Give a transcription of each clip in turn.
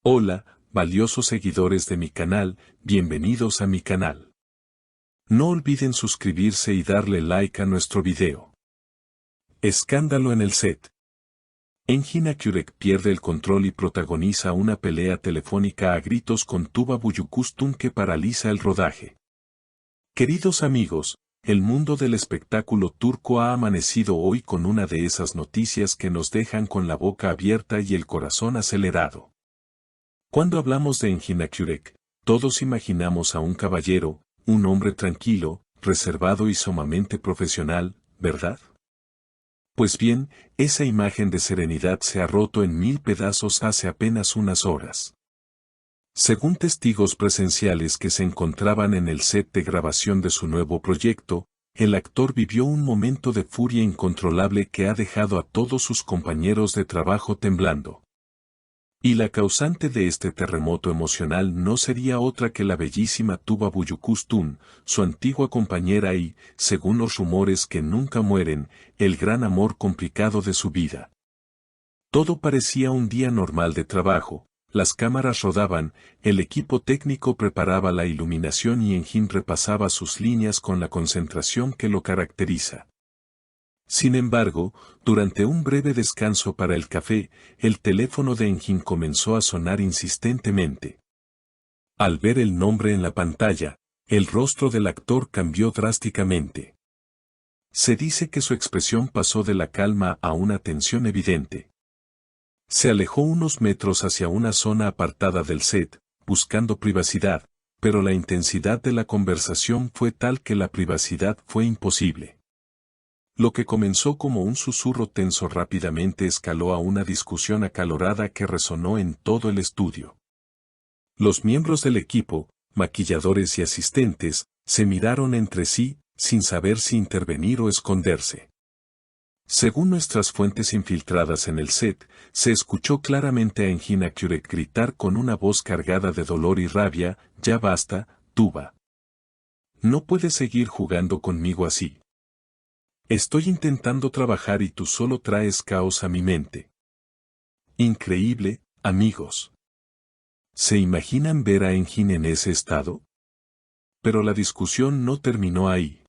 Hola, valiosos seguidores de mi canal, bienvenidos a mi canal. No olviden suscribirse y darle like a nuestro video. Escándalo en el set. Engin Akyurek pierde el control y protagoniza una pelea telefónica a gritos con Tuba Büyüküstün que paraliza el rodaje. Queridos amigos, el mundo del espectáculo turco ha amanecido hoy con una de esas noticias que nos dejan con la boca abierta y el corazón acelerado. Cuando hablamos de Engin Akyurek, todos imaginamos a un caballero, un hombre tranquilo, reservado y sumamente profesional, ¿verdad? Pues bien, esa imagen de serenidad se ha roto en 1000 pedazos hace apenas unas horas. Según testigos presenciales que se encontraban en el set de grabación de su nuevo proyecto, el actor vivió un momento de furia incontrolable que ha dejado a todos sus compañeros de trabajo temblando. Y la causante de este terremoto emocional no sería otra que la bellísima Tuba Büyüküstün, su antigua compañera y, según los rumores que nunca mueren, el gran amor complicado de su vida. Todo parecía un día normal de trabajo, las cámaras rodaban, el equipo técnico preparaba la iluminación y Engin repasaba sus líneas con la concentración que lo caracteriza. Sin embargo, durante un breve descanso para el café, el teléfono de Engin comenzó a sonar insistentemente. Al ver el nombre en la pantalla, el rostro del actor cambió drásticamente. Se dice que su expresión pasó de la calma a una tensión evidente. Se alejó unos metros hacia una zona apartada del set, buscando privacidad, pero la intensidad de la conversación fue tal que la privacidad fue imposible. Lo que comenzó como un susurro tenso rápidamente escaló a una discusión acalorada que resonó en todo el estudio. Los miembros del equipo, maquilladores y asistentes, se miraron entre sí, sin saber si intervenir o esconderse. Según nuestras fuentes infiltradas en el set, se escuchó claramente a Engin Akyurek gritar con una voz cargada de dolor y rabia: «Ya basta, Tuba. No puedes seguir jugando conmigo así. Estoy intentando trabajar y tú solo traes caos a mi mente». Increíble, amigos. ¿Se imaginan ver a Engin en ese estado? Pero la discusión no terminó ahí.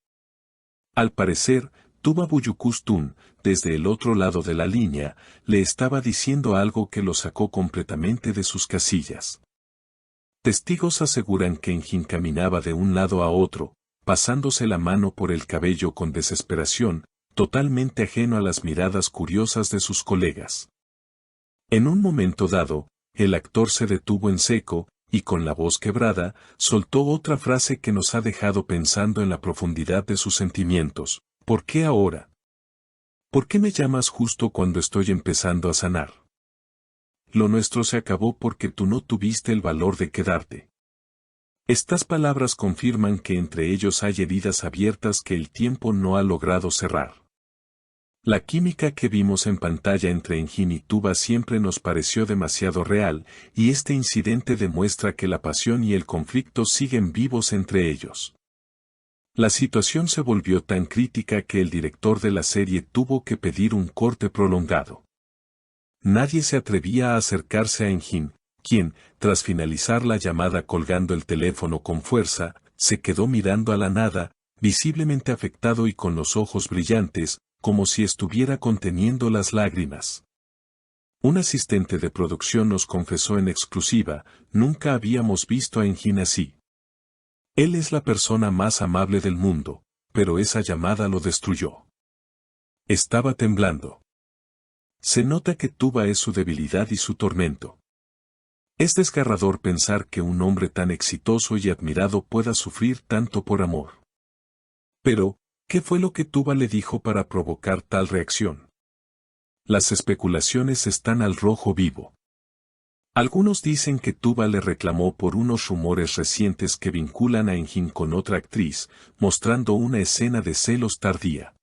Al parecer, Tuba Büyüküstün, desde el otro lado de la línea, le estaba diciendo algo que lo sacó completamente de sus casillas. Testigos aseguran que Engin caminaba de un lado a otro, pasándose la mano por el cabello con desesperación, totalmente ajeno a las miradas curiosas de sus colegas. En un momento dado, el actor se detuvo en seco, y con la voz quebrada, soltó otra frase que nos ha dejado pensando en la profundidad de sus sentimientos: ¿por qué ahora? ¿Por qué me llamas justo cuando estoy empezando a sanar? Lo nuestro se acabó porque tú no tuviste el valor de quedarte. Estas palabras confirman que entre ellos hay heridas abiertas que el tiempo no ha logrado cerrar. La química que vimos en pantalla entre Engin y Tuba siempre nos pareció demasiado real, y este incidente demuestra que la pasión y el conflicto siguen vivos entre ellos. La situación se volvió tan crítica que el director de la serie tuvo que pedir un corte prolongado. Nadie se atrevía a acercarse a Engin, quien, tras finalizar la llamada colgando el teléfono con fuerza, se quedó mirando a la nada, visiblemente afectado y con los ojos brillantes, como si estuviera conteniendo las lágrimas. Un asistente de producción nos confesó en exclusiva: nunca habíamos visto a Engin así. Él es la persona más amable del mundo, pero esa llamada lo destruyó. Estaba temblando. Se nota que Tuba es su debilidad y su tormento. Es desgarrador pensar que un hombre tan exitoso y admirado pueda sufrir tanto por amor. Pero, ¿qué fue lo que Tuba le dijo para provocar tal reacción? Las especulaciones están al rojo vivo. Algunos dicen que Tuba le reclamó por unos rumores recientes que vinculan a Engin con otra actriz, mostrando una escena de celos tardía.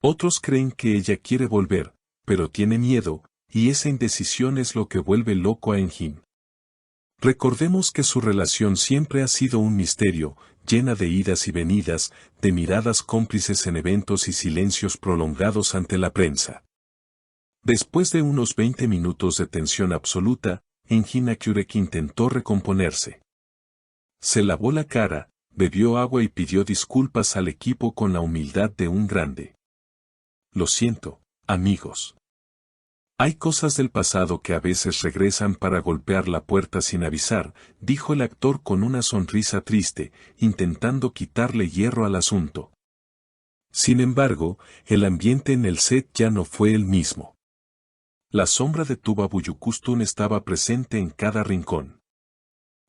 Otros creen que ella quiere volver, pero tiene miedo, y esa indecisión es lo que vuelve loco a Engin. Recordemos que su relación siempre ha sido un misterio, llena de idas y venidas, de miradas cómplices en eventos y silencios prolongados ante la prensa. Después de unos 20 minutos de tensión absoluta, Engin Akyurek intentó recomponerse. Se lavó la cara, bebió agua y pidió disculpas al equipo con la humildad de un grande. Lo siento, amigos. Hay cosas del pasado que a veces regresan para golpear la puerta sin avisar, dijo el actor con una sonrisa triste, intentando quitarle hierro al asunto. Sin embargo, el ambiente en el set ya no fue el mismo. La sombra de Tuba Büyüküstün estaba presente en cada rincón.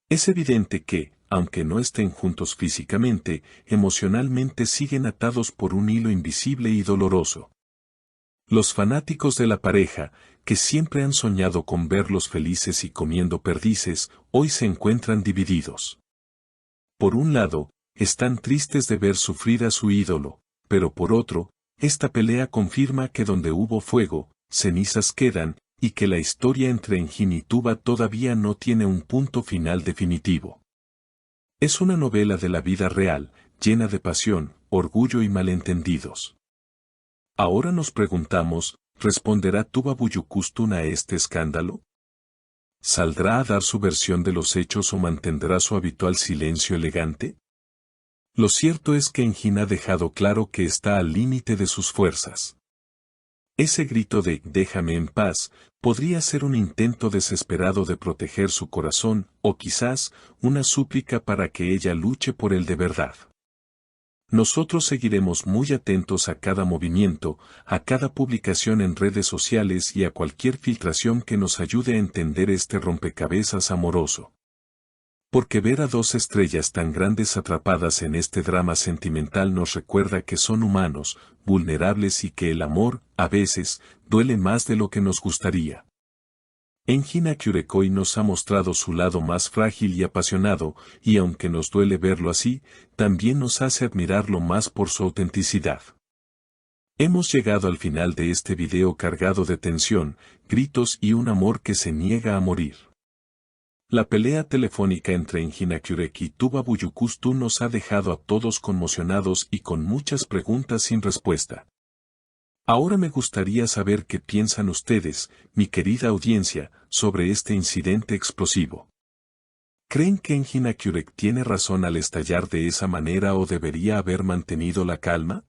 Es evidente que, aunque no estén juntos físicamente, emocionalmente siguen atados por un hilo invisible y doloroso. Los fanáticos de la pareja, que siempre han soñado con verlos felices y comiendo perdices, hoy se encuentran divididos. Por un lado, están tristes de ver sufrir a su ídolo, pero por otro, esta pelea confirma que donde hubo fuego, cenizas quedan, y que la historia entre Engin y Tuba todavía no tiene un punto final definitivo. Es una novela de la vida real, llena de pasión, orgullo y malentendidos. Ahora nos preguntamos, ¿responderá Tuba Büyüküstün a este escándalo? ¿Saldrá a dar su versión de los hechos o mantendrá su habitual silencio elegante? Lo cierto es que Engin ha dejado claro que está al límite de sus fuerzas. Ese grito de «déjame en paz» podría ser un intento desesperado de proteger su corazón, o quizás, una súplica para que ella luche por él de verdad. Nosotros seguiremos muy atentos a cada movimiento, a cada publicación en redes sociales y a cualquier filtración que nos ayude a entender este rompecabezas amoroso. Porque ver a dos estrellas tan grandes atrapadas en este drama sentimental nos recuerda que son humanos, vulnerables y que el amor, a veces, duele más de lo que nos gustaría. Engin Akyurek hoy nos ha mostrado su lado más frágil y apasionado, y aunque nos duele verlo así, también nos hace admirarlo más por su autenticidad. Hemos llegado al final de este video cargado de tensión, gritos y un amor que se niega a morir. La pelea telefónica entre Engin Akyurek y Tuba Büyüküstün nos ha dejado a todos conmocionados y con muchas preguntas sin respuesta. Ahora me gustaría saber qué piensan ustedes, mi querida audiencia, sobre este incidente explosivo. ¿Creen que Engin Akyurek tiene razón al estallar de esa manera o debería haber mantenido la calma?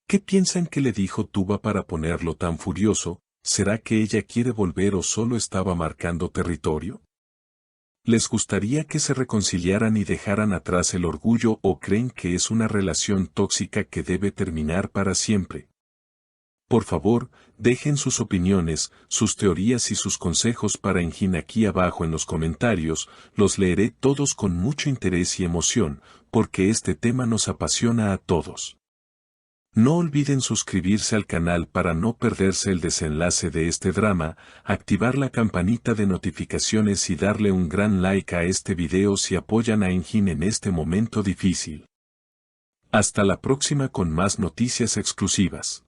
¿Qué piensan que le dijo Tuba para ponerlo tan furioso? ¿Será que ella quiere volver o solo estaba marcando territorio? ¿Les gustaría que se reconciliaran y dejaran atrás el orgullo o creen que es una relación tóxica que debe terminar para siempre? Por favor, dejen sus opiniones, sus teorías y sus consejos para Engin aquí abajo en los comentarios, los leeré todos con mucho interés y emoción, porque este tema nos apasiona a todos. No olviden suscribirse al canal para no perderse el desenlace de este drama, activar la campanita de notificaciones y darle un gran like a este video si apoyan a Engin en este momento difícil. Hasta la próxima con más noticias exclusivas.